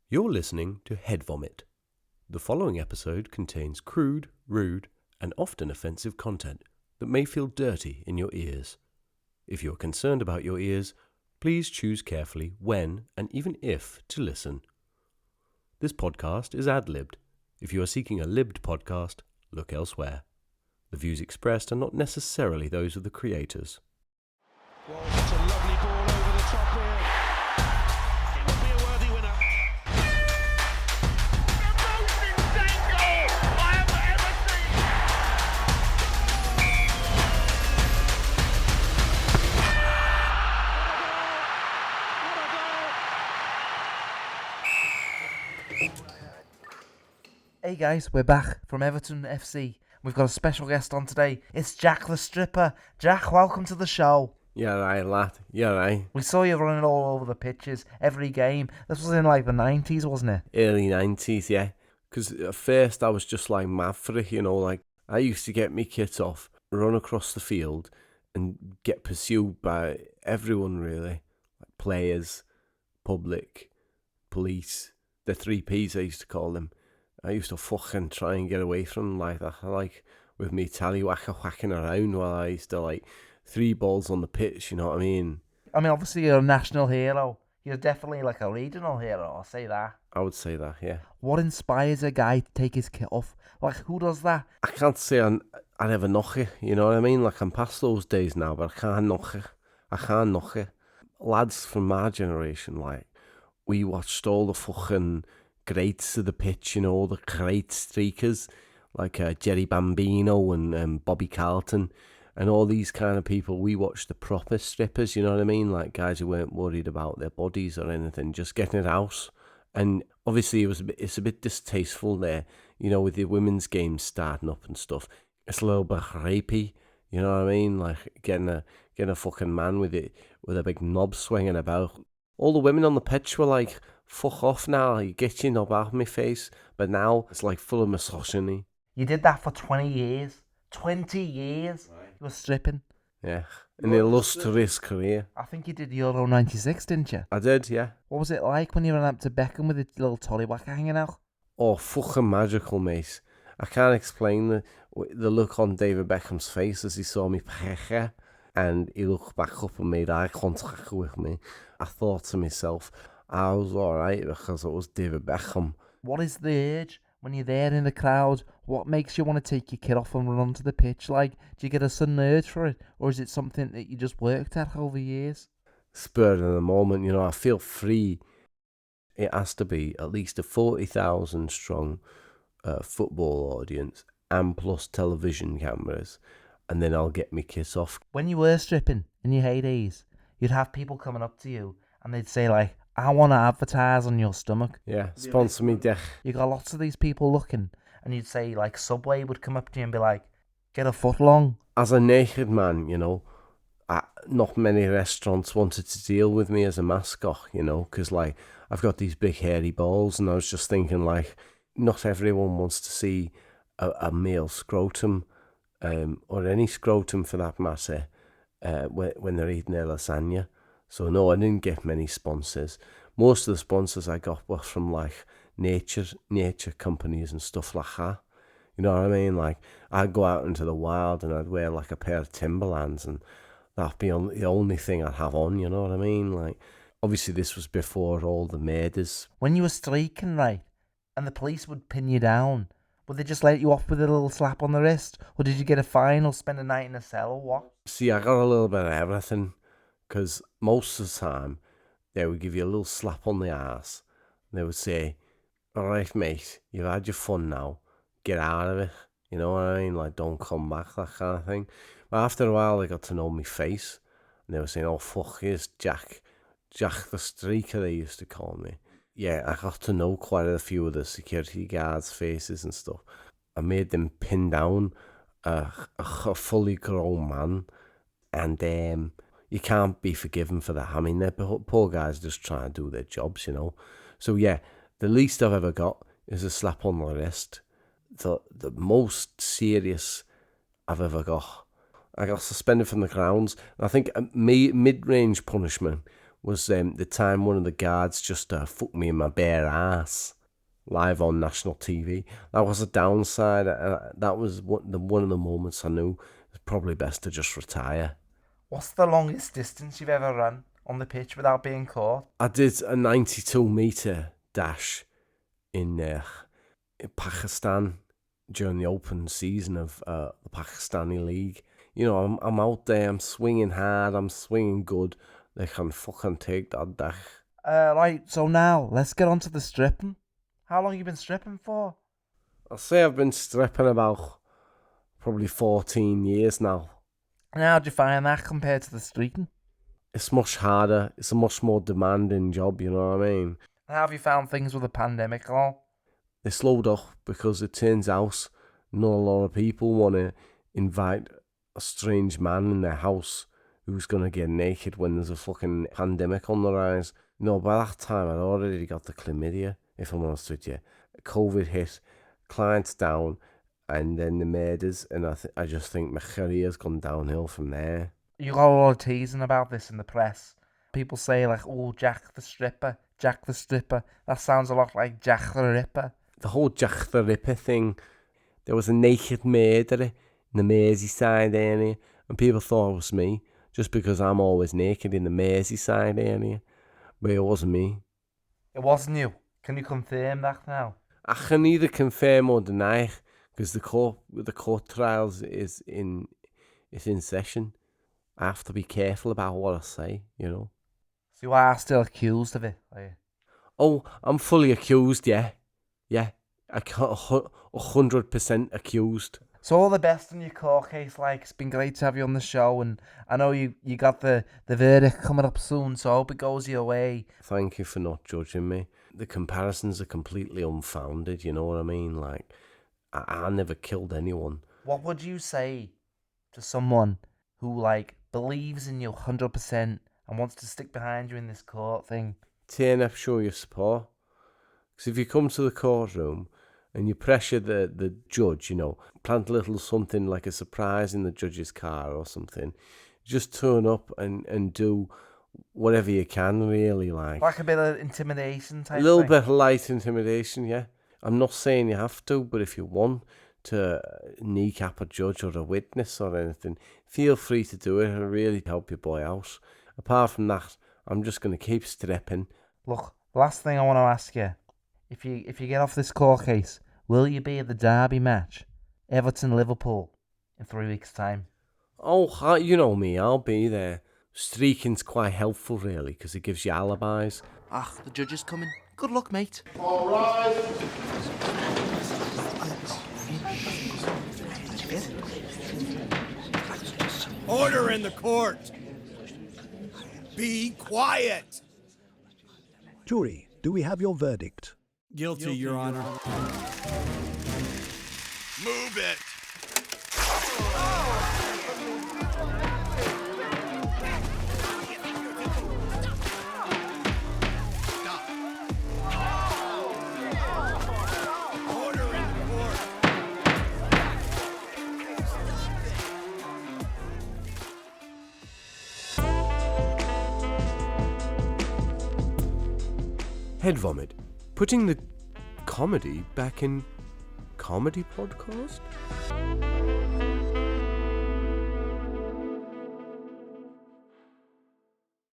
You're listening to Head Vomit. The following episode contains crude, rude, and often offensive content that may feel dirty in your ears. If you're concerned about your ears, please choose carefully when and even if to listen. This podcast is ad-libbed. If you are seeking a libbed podcast, look elsewhere. The views expressed are not necessarily those of the creators. Well, it's a lovely ball over the top here. It would be a worthy winner. The most insane goal I have ever seen. Hey guys, we're back from Everton FC. We've got a special guest on today. It's Jack the Stripper. Jack, welcome to the show. Yeah, right, lad. Yeah, right. We saw you running all over the pitches, every game. This was in like the 90s, wasn't it? Early 90s, yeah. Because at first I was just like mad for it, like I used to get me kit off, run across the field and get pursued by everyone really. Like players, public, police, the 3Ps I used to call them. I used to fucking try and get away from them like that. Like with me tallywhacker whacking around while I used to like 3 balls on the pitch, you know what I mean? I mean, obviously you're a national hero. You're definitely like a regional hero, I'll say that. I would say that, yeah. What inspires a guy to take his kit off? Like, who does that? I can't say I never knock it, you know what I mean? Like, I'm past those days now, but I can't knock it. I can't knock it. Lads from my generation, like, we watched all the fucking greats of the pitch, all the great streakers, like Jerry Bambino and Bobby Carlton, and all these kind of people. We watched the proper strippers, you know what I mean? Like, guys who weren't worried about their bodies or anything, just getting it out. And obviously it's a bit distasteful there, with the women's games starting up and stuff. It's a little bit rapey, you know what I mean? Like getting a fucking man with a big knob swinging about. All the women on the pitch were like, fuck off now, you get your knob out of my face. But now it's like full of misogyny. You did that for 20 years. 20 years. Right. You were stripping. Yeah, an illustrious career. I think you did Euro 96, didn't you? I did, yeah. What was it like when you ran up to Beckham with a little tollywhacker hanging out? Oh, fucking magical, mate. I can't explain the look on David Beckham's face as he saw me pecha, and he looked back up and made eye contact with me. I thought to myself, I was alright because it was David Beckham. What is the urge when you're there in the crowd? What makes you want to take your kit off and run onto the pitch? Like, do you get a sudden urge for it? Or is it something that you just worked at over years? Spur of the moment, I feel free. It has to be at least a 40,000 strong football audience and plus television cameras, and then I'll get my kit off. When you were stripping in your heydays, you'd have people coming up to you and they'd say like, I want to advertise on your stomach. Yeah, sponsor me, Dick. You got lots of these people looking, and you'd say like Subway would come up to you and be like, get a foot long. As a naked man, not many restaurants wanted to deal with me as a mascot, because like I've got these big hairy balls, and I was just thinking like, not everyone wants to see a male scrotum, or any scrotum for that matter, when they're eating their lasagna. So no, I didn't get many sponsors. Most of the sponsors I got were from like nature companies and stuff like that. You know what I mean? Like I'd go out into the wild and I'd wear like a pair of Timberlands, and that'd be the only thing I'd have on. You know what I mean? Like obviously this was before all the murders. When you were streaking, right, and the police would pin you down, would they just let you off with a little slap on the wrist, or did you get a fine or spend a night in a cell or what? See, I got a little bit of everything. Because most of the time, they would give you a little slap on the arse. They would say, all right, mate, you've had your fun now. Get out of it. You know what I mean? Like, don't come back, that kind of thing. But after a while, they got to know my face. And they were saying, oh, fuck, here's Jack. Jack the Streaker, they used to call me. Yeah, I got to know quite a few of the security guards' faces and stuff. I made them pin down a fully grown man. And you can't be forgiven for that. I mean, they're poor guys just trying to do their jobs, So yeah, the least I've ever got is a slap on the wrist. The most serious I've ever got. I got suspended from the grounds. I think a mid-range punishment was the time one of the guards just fucked me in my bare ass live on national TV. That was a downside. That was one of the moments I knew it was probably best to just retire. What's the longest distance you've ever run on the pitch without being caught? I did a 92-metre dash in Pakistan during the open season of the Pakistani League. You know, I'm out there, I'm swinging hard, I'm swinging good. They can fucking take that dash. Right, so now, let's get on to the stripping. How long have you been stripping for? I'll say I've been stripping about probably 14 years now. And how do you find that compared to the streaking? It's much harder. It's a much more demanding job, you know what I mean? And how have you found things with the pandemic and all? They slowed up because it turns out not a lot of people want to invite a strange man in their house who's going to get naked when there's a fucking pandemic on the rise. You know, by that time I'd already got the chlamydia, if I'm honest with you. COVID hit, clients down, and then the murders, and I just think my career's gone downhill from there. You got a lot of teasing about this in the press. People say like, oh, Jack the Stripper, Jack the Stripper. That sounds a lot like Jack the Ripper. The whole Jack the Ripper thing, there was a naked murderer in the Merseyside area, and people thought it was me, just because I'm always naked in the Merseyside area. But it wasn't me. It wasn't you. Can you confirm that now? I can neither confirm or deny it, because the court trials is in session. I have to be careful about what I say, you know. So you are still accused of it, are you? Oh, I'm fully accused, yeah. Yeah, I can't 100% accused. So all the best in your court case, like, it's been great to have you on the show, and I know you got the verdict coming up soon, so I hope it goes your way. Thank you for not judging me. The comparisons are completely unfounded, you know what I mean? Like, I never killed anyone. What would you say to someone who, like, believes in you 100% and wants to stick behind you in this court thing? Turn up, show your support. Because if you come to the courtroom and you pressure the judge, you know, plant a little something like a surprise in the judge's car or something, just turn up and do whatever you can, really. Like a bit of intimidation type thing. A little thing. bit of light intimidation, yeah. I'm not saying you have to, but if you want to kneecap a judge or a witness or anything, feel free to do it. It'll really help your boy out. Apart from that, I'm just going to keep stripping. Look, last thing I want to ask you, if you get off this court case, will you be at the derby match, Everton-Liverpool, in 3 weeks' time? Oh, you know me, I'll be there. Streaking's quite helpful, really, because it gives you alibis. Ah, the judge is coming. Good luck, mate. All right. Order in the court. Be quiet. Jury, do we have your verdict? Guilty, Your Honor. Move it. Head Vomit, putting the comedy back in comedy podcast?